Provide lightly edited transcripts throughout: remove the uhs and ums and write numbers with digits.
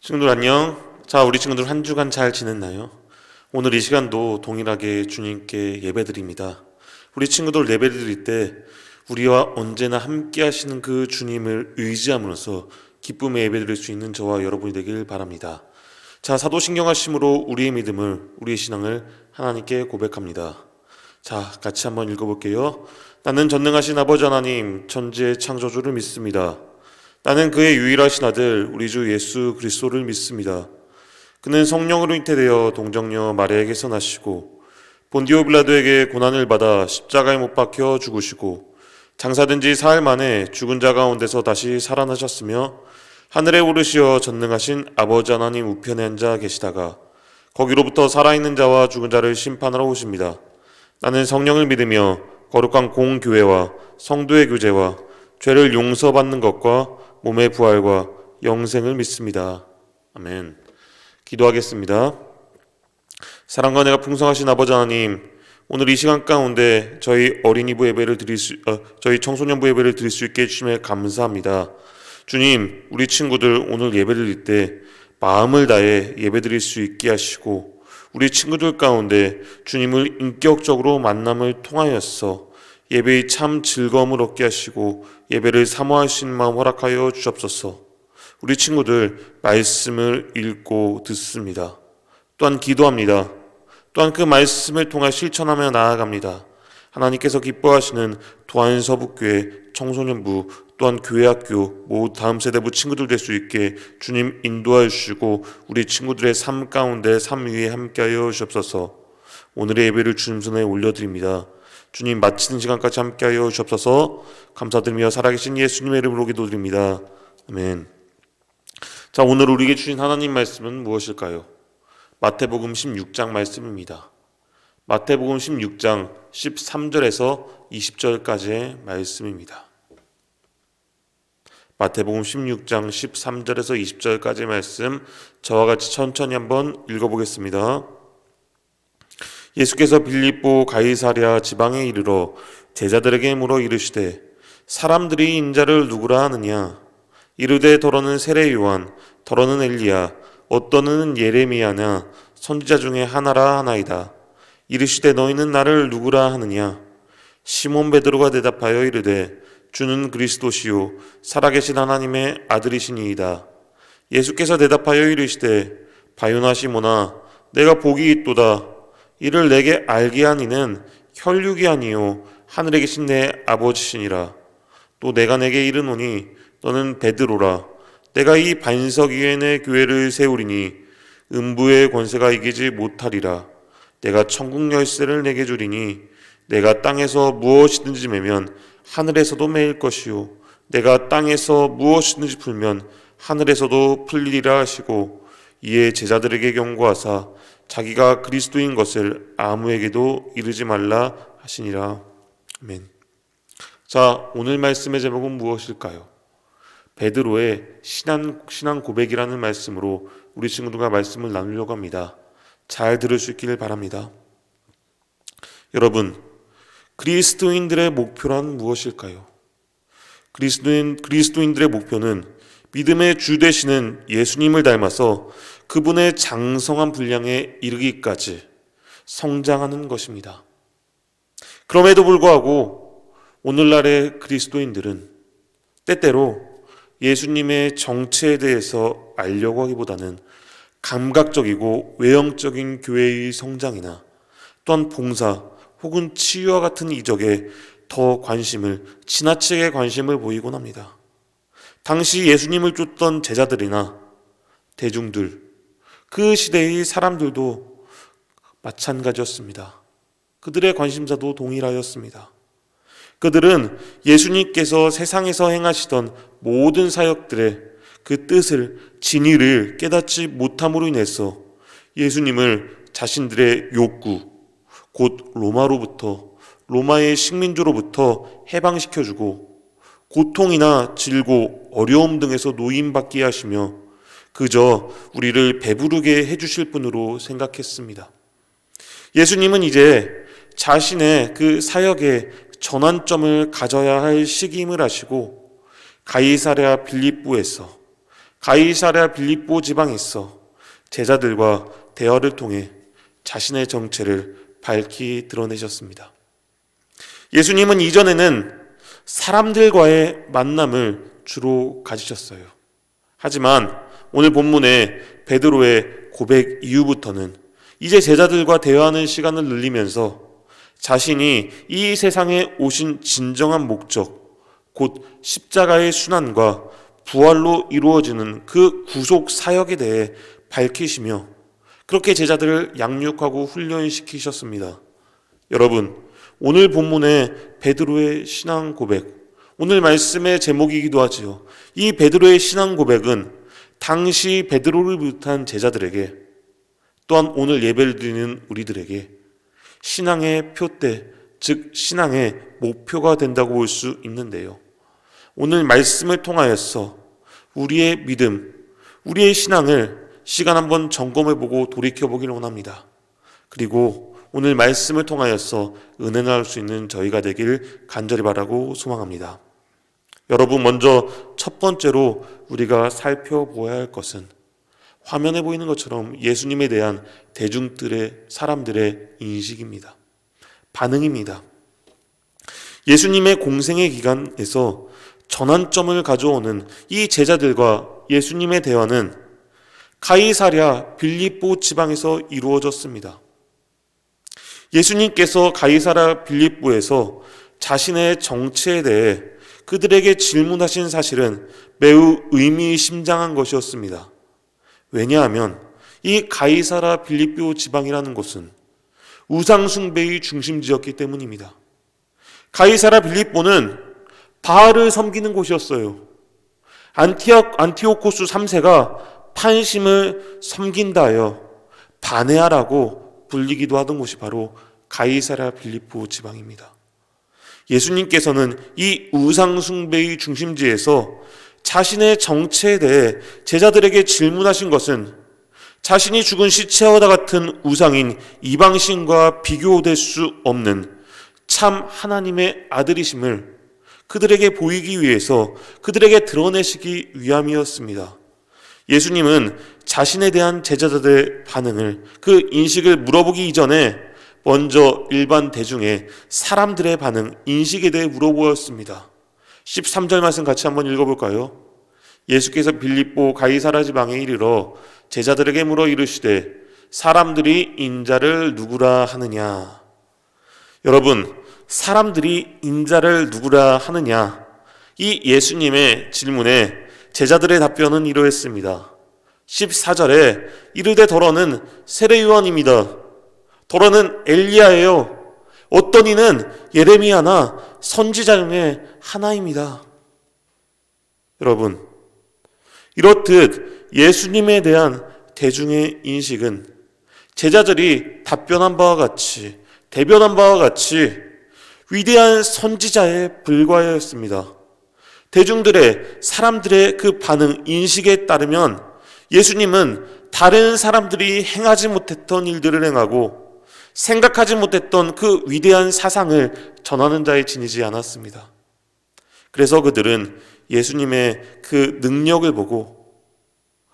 친구들 안녕. 자, 우리 친구들 한 주간 잘 지냈나요? 오늘 이 시간도 동일하게 주님께 예배드립니다. 우리 친구들 예배드릴 때 우리와 언제나 함께 하시는 그 주님을 의지함으로써 기쁨의 예배드릴 수 있는 저와 여러분이 되길 바랍니다. 자, 사도신경하심으로 우리의 믿음을, 우리의 신앙을 하나님께 고백합니다. 자, 같이 한번 읽어볼게요. 나는 전능하신 아버지 하나님, 천지의 창조주를 믿습니다. 나는 그의 유일하신 아들 우리 주 예수 그리스도를 믿습니다. 그는 성령으로 잉태되어 동정녀 마리아에게서 나시고 본디오 빌라도에게 고난을 받아 십자가에 못 박혀 죽으시고 장사된 지 사흘 만에 죽은 자 가운데서 다시 살아나셨으며 하늘에 오르시어 전능하신 아버지 하나님 우편에 앉아 계시다가 거기로부터 살아있는 자와 죽은 자를 심판하러 오십니다. 나는 성령을 믿으며 거룩한 공교회와 성도의 교제와 죄를 용서받는 것과 몸의 부활과 영생을 믿습니다. 아멘. 기도하겠습니다. 사랑과 은혜가 풍성하신 아버지 하나님, 오늘 이 시간 가운데 저희 저희 청소년부 예배를 드릴 수 있게 해주심에 감사합니다. 주님, 우리 친구들 오늘 예배 드릴 때 마음을 다해 예배 드릴 수 있게 하시고 우리 친구들 가운데 주님을 인격적으로 만남을 통하여서 예배의 참 즐거움을 얻게 하시고 예배를 사모하시는 마음 허락하여 주옵소서. 우리 친구들 말씀을 읽고 듣습니다. 또한 기도합니다. 또한 그 말씀을 통해 실천하며 나아갑니다. 하나님께서 기뻐하시는 도안서북교회 청소년부 또한 교회학교 모두 다음 세대부 친구들 될 수 있게 주님 인도하여 주시고 우리 친구들의 삶 가운데 삶 위에 함께하여 주옵소서. 오늘의 예배를 주님 손에 올려드립니다. 주님 마치는 시간까지 함께하여 주옵소서. 감사드리며 살아계신 예수님의 이름으로 기도드립니다. 아멘. 자, 오늘 우리에게 주신 하나님 말씀은 무엇일까요? 마태복음 16장 말씀입니다. 마태복음 16장 13절에서 20절까지의 말씀입니다. 마태복음 16장 13절에서 20절까지의 말씀 저와 같이 천천히 한번 읽어보겠습니다. 예수께서 빌립보 가이사랴 지방에 이르러 제자들에게 물어 이르시되 사람들이 인자를 누구라 하느냐? 이르되 더러는 세례 요한, 더러는 엘리야, 어떠는 예레미야냐 선지자 중에 하나라 하나이다. 이르시되 너희는 나를 누구라 하느냐? 시몬 베드로가 대답하여 이르되 주는 그리스도시요 살아계신 하나님의 아들이시니이다. 예수께서 대답하여 이르시되 바요나 시몬아 내가 복이 있도다. 이를 내게 알게 한 이는 혈육이 아니요 하늘에 계신 내 아버지시니라. 또 내가 내게 이르노니 너는 베드로라. 내가 이 반석 위에 내 교회를 세우리니 음부의 권세가 이기지 못하리라. 내가 천국 열쇠를 내게 주리니 내가 땅에서 무엇이든지 매면 하늘에서도 매일 것이요 내가 땅에서 무엇이든지 풀면 하늘에서도 풀리리라 하시고 이에 제자들에게 경고하사 자기가 그리스도인 것을 아무에게도 이르지 말라 하시니라. 아멘. 자, 오늘 말씀의 제목은 무엇일까요? 베드로의 신앙 고백이라는 말씀으로 우리 친구들과 말씀을 나누려고 합니다. 잘 들을 수 있기를 바랍니다. 여러분, 그리스도인들의 목표란 무엇일까요? 그리스도인들의 목표는 믿음의 주 되시는 예수님을 닮아서 그분의 장성한 분량에 이르기까지 성장하는 것입니다. 그럼에도 불구하고 오늘날의 그리스도인들은 때때로 예수님의 정체에 대해서 알려고 하기보다는 감각적이고 외형적인 교회의 성장이나 또한 봉사 혹은 치유와 같은 이적에 더 지나치게 관심을 보이곤 합니다. 당시 예수님을 쫓던 제자들이나 대중들, 그 시대의 사람들도 마찬가지였습니다. 그들의 관심사도 동일하였습니다. 그들은 예수님께서 세상에서 행하시던 모든 사역들의 그 뜻을, 진의를 깨닫지 못함으로 인해서 예수님을 자신들의 욕구, 곧 로마의 식민조로부터 해방시켜주고 고통이나 질고 어려움 등에서 노임받게 하시며 그저 우리를 배부르게 해주실 분으로 생각했습니다. 예수님은 이제 자신의 그 사역의 전환점을 가져야 할 시기임을 아시고 가이사랴 빌립보에서 가이사랴 빌립보 지방에서 제자들과 대화를 통해 자신의 정체를 밝히 드러내셨습니다. 예수님은 이전에는 사람들과의 만남을 주로 가지셨어요. 하지만 오늘 본문의 베드로의 고백 이후부터는 이제 제자들과 대화하는 시간을 늘리면서 자신이 이 세상에 오신 진정한 목적, 곧 십자가의 순환과 부활로 이루어지는 그 구속 사역에 대해 밝히시며 그렇게 제자들을 양육하고 훈련시키셨습니다. 여러분, 오늘 본문의 베드로의 신앙 고백, 오늘 말씀의 제목이기도 하지요. 이 베드로의 신앙 고백은 당시 베드로를 비롯한 제자들에게, 또한 오늘 예배를 드리는 우리들에게 신앙의 표대, 즉 신앙의 목표가 된다고 볼 수 있는데요. 오늘 말씀을 통하여서 우리의 믿음, 우리의 신앙을 시간 한번 점검해보고 돌이켜보기를 원합니다. 그리고 오늘 말씀을 통하여서 은혜 나올 수 있는 저희가 되길 간절히 바라고 소망합니다. 여러분, 먼저 첫 번째로 우리가 살펴보아야 할 것은 화면에 보이는 것처럼 예수님에 대한 대중들의, 사람들의 인식입니다. 반응입니다. 예수님의 공생의 기간에서 전환점을 가져오는 이 제자들과 예수님의 대화는 가이사랴 빌립보 지방에서 이루어졌습니다. 예수님께서 가이사랴 빌립보에서 자신의 정체에 대해 그들에게 질문하신 사실은 매우 의미심장한 것이었습니다. 왜냐하면 이 가이사랴 빌립보 지방이라는 곳은 우상숭배의 중심지였기 때문입니다. 가이사랴 빌립보는 바알을 섬기는 곳이었어요. 안티오코스 3세가 판심을 섬긴다 하여 바네아라고 불리기도 하던 곳이 바로 가이사랴 빌립보 지방입니다. 예수님께서는 이 우상숭배의 중심지에서 자신의 정체에 대해 제자들에게 질문하신 것은 자신이 죽은 시체와 같은 우상인 이방신과 비교될 수 없는 참 하나님의 아들이심을 그들에게 보이기 위해서 그들에게 드러내시기 위함이었습니다. 예수님은 자신에 대한 제자들의 반응을, 그 인식을 물어보기 이전에 먼저 일반 대중의 사람들의 반응, 인식에 대해 물어보았습니다. 13절 말씀 같이 한번 읽어볼까요? 예수께서 빌립보 가이사랴 지방에 이르러 제자들에게 물어 이르시되 사람들이 인자를 누구라 하느냐. 여러분, 사람들이 인자를 누구라 하느냐, 이 예수님의 질문에 제자들의 답변은 이러했습니다. 14절에 이르되 더러는 세례요한입니다. 더러는 엘리야예요. 어떤 이는 예레미야나 선지자 중에 하나입니다. 여러분, 이렇듯 예수님에 대한 대중의 인식은 제자들이 답변한 바와 같이, 대변한 바와 같이 위대한 선지자에 불과하였습니다. 대중들의, 사람들의 그 반응, 인식에 따르면 예수님은 다른 사람들이 행하지 못했던 일들을 행하고 생각하지 못했던 그 위대한 사상을 전하는 자에 지니지 않았습니다. 그래서 그들은 예수님의 그 능력을 보고,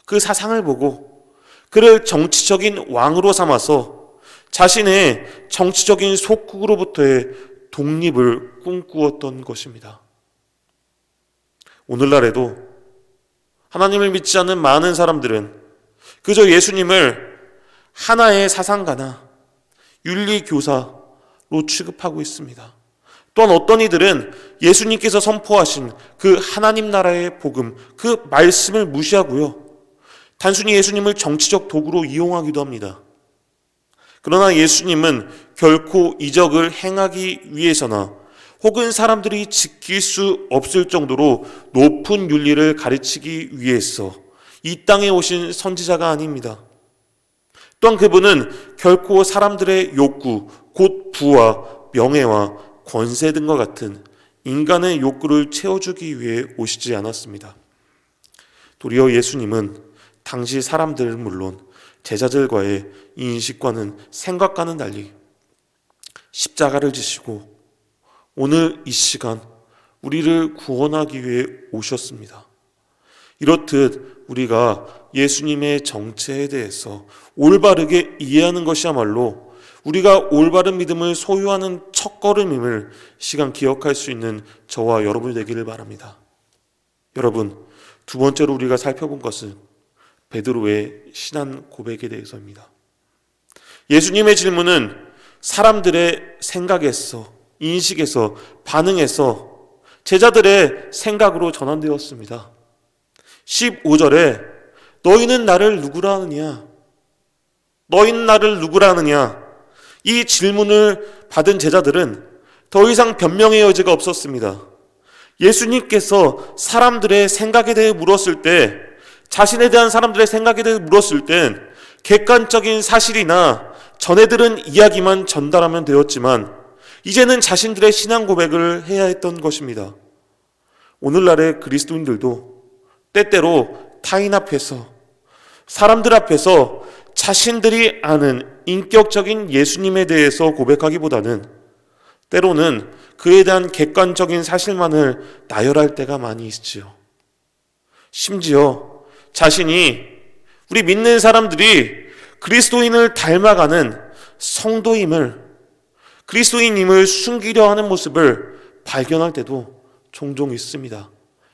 그 사상을 보고 그를 정치적인 왕으로 삼아서 자신의 정치적인 속국으로부터의 독립을 꿈꾸었던 것입니다. 오늘날에도 하나님을 믿지 않는 많은 사람들은 그저 예수님을 하나의 사상가나 윤리교사로 취급하고 있습니다. 또한 어떤 이들은 예수님께서 선포하신 그 하나님 나라의 복음, 그 말씀을 무시하고요, 단순히 예수님을 정치적 도구로 이용하기도 합니다. 그러나 예수님은 결코 이적을 행하기 위해서나 혹은 사람들이 지킬 수 없을 정도로 높은 윤리를 가르치기 위해서 이 땅에 오신 선지자가 아닙니다. 또한 그분은 결코 사람들의 욕구, 곧 부와 명예와 권세 등과 같은 인간의 욕구를 채워주기 위해 오시지 않았습니다. 도리어 예수님은 당시 사람들은 물론 제자들과의 인식과는, 생각과는 달리 십자가를 지시고 오늘 이 시간 우리를 구원하기 위해 오셨습니다. 이렇듯 우리가 예수님의 정체에 대해서 올바르게 이해하는 것이야말로 우리가 올바른 믿음을 소유하는 첫걸음임을 시간 기억할 수 있는 저와 여러분이 되기를 바랍니다. 여러분, 두 번째로 우리가 살펴본 것은 베드로의 신앙 고백에 대해서입니다. 예수님의 질문은 사람들의 생각에서, 인식에서, 반응에서 제자들의 생각으로 전환되었습니다. 15절에 너희는 나를 누구라 하느냐? 너희는 나를 누구라 하느냐? 이 질문을 받은 제자들은 더 이상 변명의 여지가 없었습니다. 예수님께서 사람들의 생각에 대해 물었을 때, 자신에 대한 사람들의 생각에 대해 물었을 땐 객관적인 사실이나 전해 들은 이야기만 전달하면 되었지만 이제는 자신들의 신앙 고백을 해야 했던 것입니다. 오늘날의 그리스도인들도 때때로 타인 앞에서, 사람들 앞에서 자신들이 아는 인격적인 예수님에 대해서 고백하기보다는 때로는 그에 대한 객관적인 사실만을 나열할 때가 많이 있지요. 심지어 자신이, 우리 믿는 사람들이 그리스도인을 닮아가는 성도임을, 그리스도인임을 숨기려 하는 모습을 발견할 때도 종종 있습니다.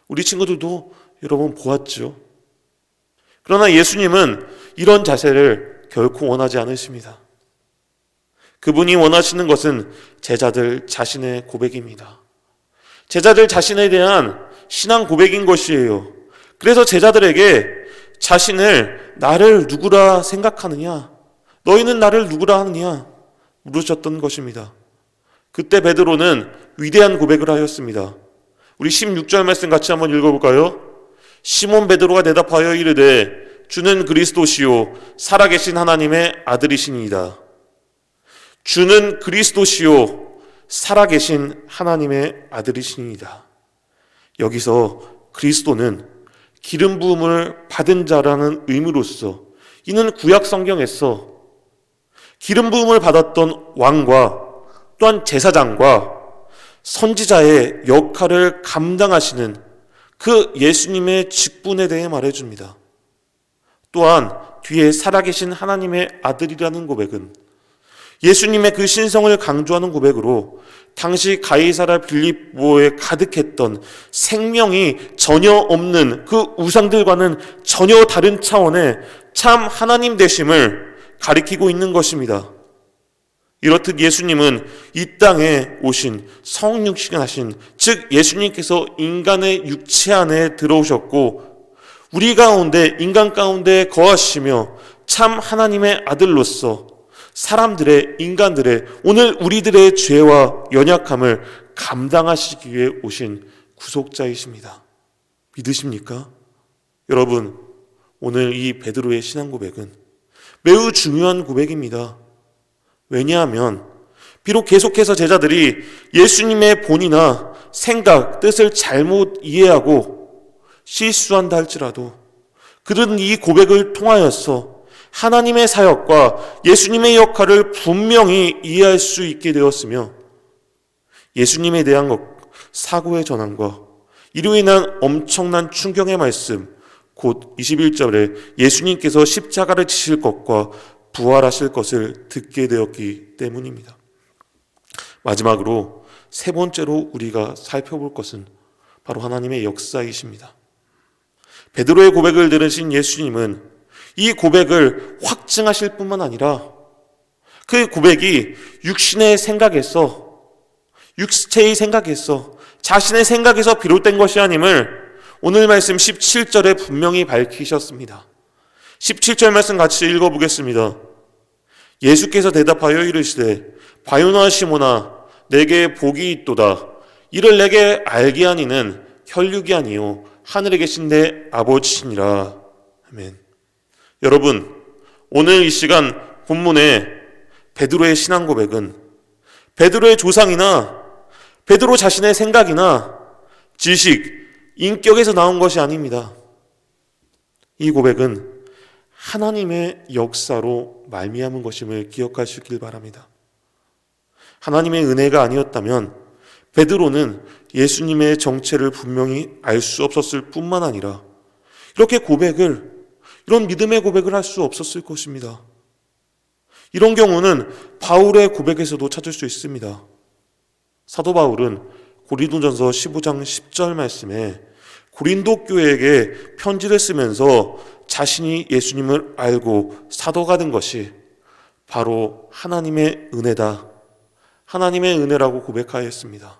우리 친구들도 여러분 보았죠. 그러나 예수님은 이런 자세를 결코 원하지 않으십니다. 그분이 원하시는 것은 제자들 자신의 고백입니다. 제자들 자신에 대한 신앙 고백인 것이에요. 그래서 제자들에게 자신을 나를 누구라 생각하느냐? 너희는 나를 누구라 하느냐? 물으셨던 것입니다. 그때 베드로는 위대한 고백을 하였습니다. 우리 16절 말씀 같이 한번 읽어볼까요? 시몬 베드로가 대답하여 이르되 주는 그리스도시요 살아계신 하나님의 아들이시니이다. 주는 그리스도시요 살아계신 하나님의 아들이시니이다. 여기서 그리스도는 기름 부음을 받은 자라는 의미로서 이는 구약 성경에서 기름 부음을 받았던 왕과 또한 제사장과 선지자의 역할을 감당하시는 그 예수님의 직분에 대해 말해줍니다. 또한 뒤에 살아계신 하나님의 아들이라는 고백은 예수님의 그 신성을 강조하는 고백으로 당시 가이사라 빌립보에 가득했던 생명이 전혀 없는 그 우상들과는 전혀 다른 차원의 참 하나님 되심을 가리키고 있는 것입니다. 이렇듯 예수님은 이 땅에 오신 성육신하신, 즉 예수님께서 인간의 육체 안에 들어오셨고 우리 가운데, 인간 가운데 거하시며 참 하나님의 아들로서 사람들의, 인간들의, 오늘 우리들의 죄와 연약함을 감당하시기 위해 오신 구속자이십니다. 믿으십니까? 여러분, 오늘 이 베드로의 신앙 고백은 매우 중요한 고백입니다. 왜냐하면 비록 계속해서 제자들이 예수님의 본이나 생각, 뜻을 잘못 이해하고 실수한다 할지라도 그들은 이 고백을 통하여서 하나님의 사역과 예수님의 역할을 분명히 이해할 수 있게 되었으며 예수님에 대한 사고의 전환과 이로 인한 엄청난 충격의 말씀, 곧 21절에 예수님께서 십자가를 지실 것과 부활하실 것을 듣게 되었기 때문입니다. 마지막으로 세 번째로 우리가 살펴볼 것은 바로 하나님의 역사이십니다. 베드로의 고백을 들으신 예수님은 이 고백을 확증하실 뿐만 아니라 그 고백이 육신의 생각에서, 육체의 생각에서, 자신의 생각에서 비롯된 것이 아님을 오늘 말씀 17절에 분명히 밝히셨습니다. 17절 말씀 같이 읽어보겠습니다. 예수께서 대답하여 이르시되 바요나 시몬아 내게 복이 있도다. 이를 내게 알게 하니는 혈육이 아니요 하늘에 계신 내 아버지시니라. 아멘. 여러분, 오늘 이 시간 본문의 베드로의 신앙 고백은 베드로의 조상이나 베드로 자신의 생각이나 지식, 인격에서 나온 것이 아닙니다. 이 고백은 하나님의 역사로 말미암은 것임을 기억하시길 바랍니다. 하나님의 은혜가 아니었다면 베드로는 예수님의 정체를 분명히 알 수 없었을 뿐만 아니라 이렇게 이런 믿음의 고백을 할 수 없었을 것입니다. 이런 경우는 바울의 고백에서도 찾을 수 있습니다. 사도 바울은 고린도전서 15장 10절 말씀에 고린도 교회에게 편지를 쓰면서 자신이 예수님을 알고 사도가 된 것이 바로 하나님의 은혜다, 하나님의 은혜라고 고백하였습니다.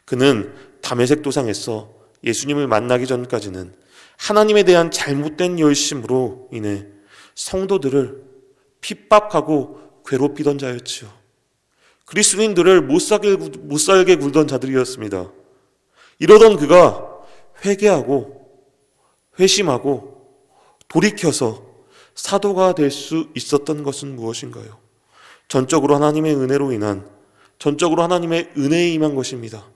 그는 다메섹 도상에서 예수님을 만나기 전까지는 하나님에 대한 잘못된 열심으로 인해 성도들을 핍박하고 괴롭히던 자였지요. 그리스도인들을 못 살게 굴던 자들이었습니다. 이러던 그가 회개하고 회심하고 돌이켜서 사도가 될 수 있었던 것은 무엇인가요? 전적으로 하나님의 은혜로 인한, 전적으로 하나님의 은혜에 임한 것입니다.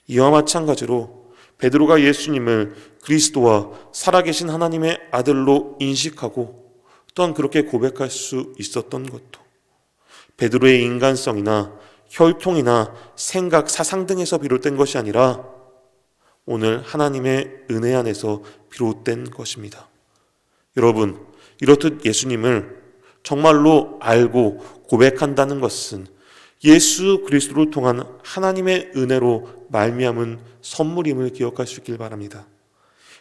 이와 마찬가지로 베드로가 예수님을 그리스도와 살아계신 하나님의 아들로 인식하고 또한 그렇게 고백할 수 있었던 것도 베드로의 인간성이나 혈통이나 생각, 사상 등에서 비롯된 것이 아니라 오늘 하나님의 은혜 안에서 비롯된 것입니다. 여러분, 이렇듯 예수님을 정말로 알고 고백한다는 것은 예수 그리스도를 통한 하나님의 은혜로 말미암은 선물임을 기억할 수 있길 바랍니다.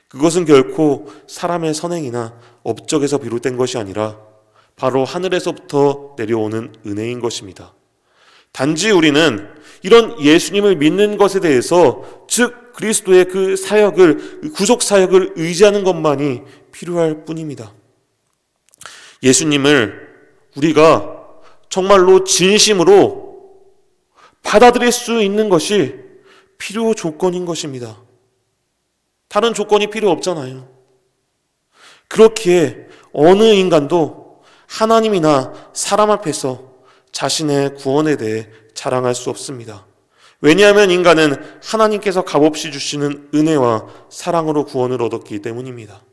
그것은 결코 사람의 선행이나 업적에서 비롯된 것이 아니라 바로 하늘에서부터 내려오는 은혜인 것입니다. 단지 우리는 이런 예수님을 믿는 것에 대해서, 즉 그리스도의 그 사역을, 구속 사역을 의지하는 것만이 필요할 뿐입니다. 예수님을 우리가 정말로 진심으로 받아들일 수 있는 것이 필요 조건인 것입니다. 다른 조건이 필요 없잖아요. 그렇기에 어느 인간도 하나님이나 사람 앞에서 자신의 구원에 대해 자랑할 수 없습니다. 왜냐하면 인간은 하나님께서 값없이 주시는 은혜와 사랑으로 구원을 얻었기 때문입니다.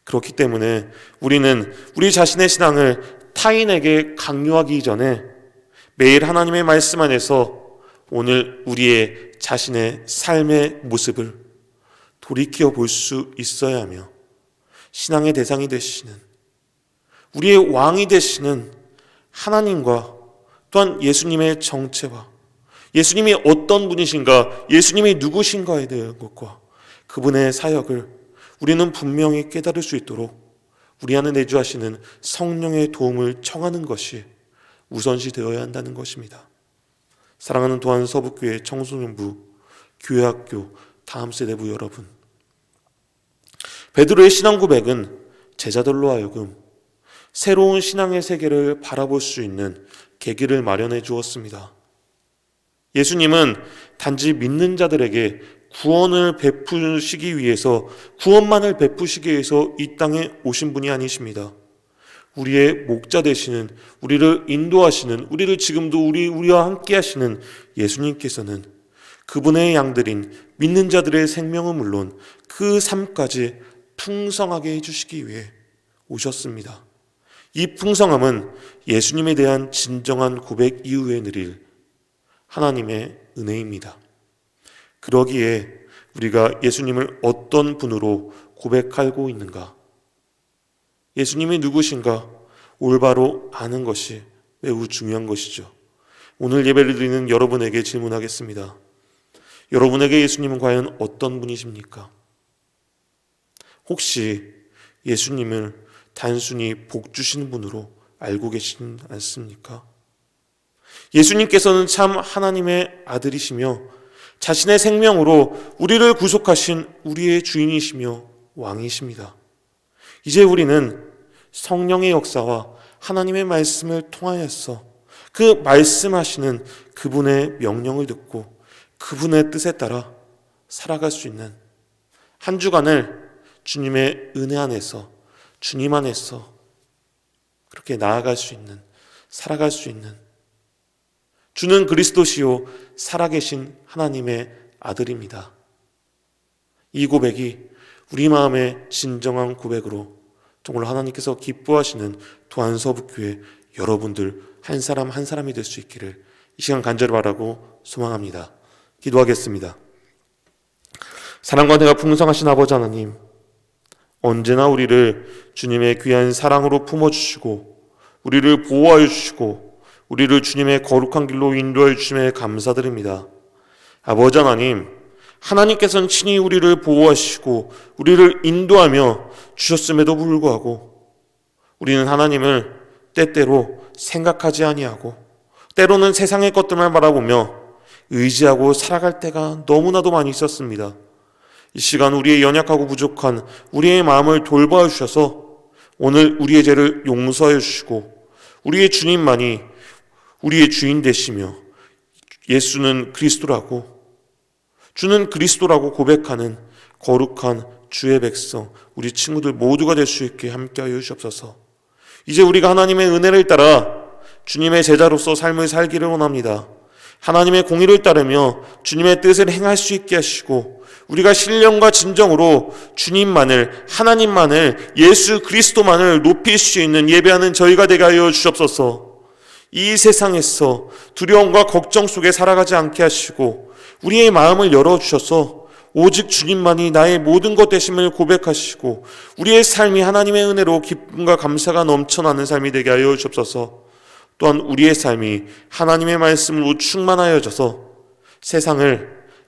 그렇기 때문에 우리는 우리 자신의 신앙을 타인에게 강요하기 전에 매일 하나님의 말씀 안에서 오늘 우리의 자신의 삶의 모습을 돌이켜 볼 수 있어야 하며, 신앙의 대상이 되시는, 우리의 왕이 되시는 하나님과 또한 예수님의 정체와 예수님이 어떤 분이신가, 예수님이 누구신가에 대한 것과 그분의 사역을 우리는 분명히 깨달을 수 있도록 우리 안에 내주하시는 성령의 도움을 청하는 것이 우선시 되어야 한다는 것입니다. 사랑하는 도안 서북교회 청소년부, 교회학교, 다음 세대부 여러분, 베드로의 신앙 고백은 제자들로 하여금 새로운 신앙의 세계를 바라볼 수 있는 계기를 마련해 주었습니다. 예수님은 단지 믿는 자들에게 구원을 베푸시기 위해서, 구원만을 베푸시기 위해서 이 땅에 오신 분이 아니십니다. 우리의 목자 되시는, 우리를 인도하시는, 우리를 지금도 우리와 함께 하시는 예수님께서는 그분의 양들인 믿는 자들의 생명은 물론 그 삶까지 풍성하게 해주시기 위해 오셨습니다. 이 풍성함은 예수님에 대한 진정한 고백 이후에 누릴 하나님의 은혜입니다. 그러기에 우리가 예수님을 어떤 분으로 고백하고 있는가, 예수님이 누구신가 올바로 아는 것이 매우 중요한 것이죠. 오늘 예배를 드리는 여러분에게 질문하겠습니다. 여러분에게 예수님은 과연 어떤 분이십니까? 혹시 예수님을 단순히 복 주시는 분으로 알고 계시진 않습니까? 예수님께서는 참 하나님의 아들이시며 자신의 생명으로 우리를 구속하신 우리의 주인이시며 왕이십니다. 이제 우리는 성령의 역사와 하나님의 말씀을 통하여서 그 말씀하시는 그분의 명령을 듣고 그분의 뜻에 따라 살아갈 수 있는 한 주간을 주님의 은혜 안에서, 주님 안에서 그렇게 나아갈 수 있는, 살아갈 수 있는, 주는 그리스도시요 살아계신 하나님의 아들입니다. 이 고백이 우리 마음의 진정한 고백으로 정말 하나님께서 기뻐하시는 도안서북교회 여러분들 한 사람 한 사람이 될 수 있기를 이 시간 간절히 바라고 소망합니다. 기도하겠습니다. 사랑과 은혜가 풍성하신 아버지 하나님, 언제나 우리를 주님의 귀한 사랑으로 품어주시고 우리를 보호하여 주시고 우리를 주님의 거룩한 길로 인도하여 주심에 감사드립니다. 아버지 하나님, 하나님께서는 친히 우리를 보호하시고 우리를 인도하며 주셨음에도 불구하고 우리는 하나님을 때때로 생각하지 아니하고 때로는 세상의 것들만 바라보며 의지하고 살아갈 때가 너무나도 많이 있었습니다. 이 시간 우리의 연약하고 부족한 우리의 마음을 돌보아 주셔서 오늘 우리의 죄를 용서해 주시고 우리의 주님만이 우리의 주인 되시며 예수는 그리스도라고 주는 그리스도라고 고백하는 거룩한 주의 백성 우리 친구들 모두가 될 수 있게 함께하여 주시옵소서. 이제 우리가 하나님의 은혜를 따라 주님의 제자로서 삶을 살기를 원합니다. 하나님의 공의를 따르며 주님의 뜻을 행할 수 있게 하시고 우리가 신령과 진정으로 주님만을, 하나님만을, 예수 그리스도만을 높일 수 있는 예배하는 저희가 되게 하여 주시옵소서. 이 세상에서 두려움과 걱정 속에 살아가지 않게 하시고 우리의 마음을 열어주셔서 오직 주님만이 나의 모든 것 되심을 고백하시고 우리의 삶이 하나님의 은혜로 기쁨과 감사가 넘쳐나는 삶이 되게 하여 주옵소서. 또한 우리의 삶이 하나님의 말씀으로 충만하여져서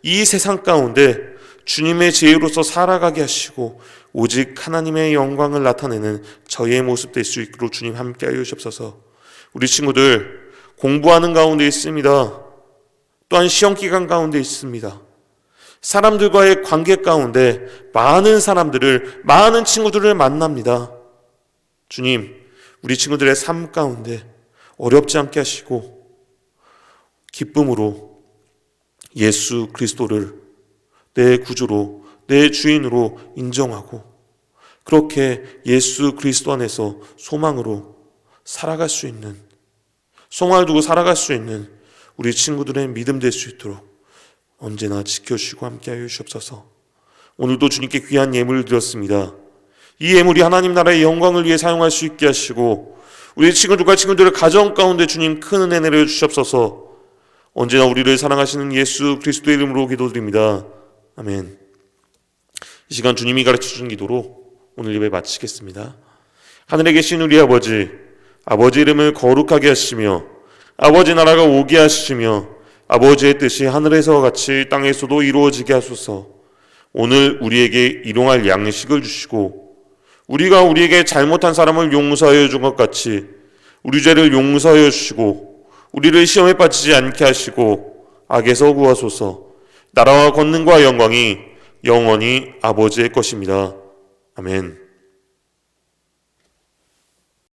이 세상 가운데 주님의 지혜로서 살아가게 하시고 오직 하나님의 영광을 나타내는 저희의 모습 될 수 있도록 주님 함께 하여 주옵소서. 우리 친구들 공부하는 가운데 있습니다. 또한 시험기간 가운데 있습니다. 사람들과의 관계 가운데 많은 친구들을 만납니다. 주님, 우리 친구들의 삶 가운데 어렵지 않게 하시고 기쁨으로 예수 그리스도를 내 구주로, 내 주인으로 인정하고 그렇게 예수 그리스도 안에서 소망을 두고 살아갈 수 있는 우리 친구들의 믿음 될 수 있도록 언제나 지켜주시고 함께하여 주시옵소서. 오늘도 주님께 귀한 예물을 드렸습니다. 이 예물이 하나님 나라의 영광을 위해 사용할 수 있게 하시고 우리 친구들의 가정 가운데 주님 큰 은혜 내려주시옵소서. 언제나 우리를 사랑하시는 예수 그리스도의 이름으로 기도드립니다. 아멘. 이 시간 주님이 가르쳐주신 기도로 오늘 예배 마치겠습니다. 하늘에 계신 우리 아버지 이름을 거룩하게 하시며 아버지 나라가 오게 하시며 아버지의 뜻이 하늘에서와 같이 땅에서도 이루어지게 하소서. 오늘 우리에게 일용할 양식을 주시고 우리가 우리에게 잘못한 사람을 용서하여 준 것 같이 우리 죄를 용서하여 주시고 우리를 시험에 빠지지 않게 하시고 악에서 구하소서. 나라와 권능과 영광이 영원히 아버지의 것입니다. 아멘.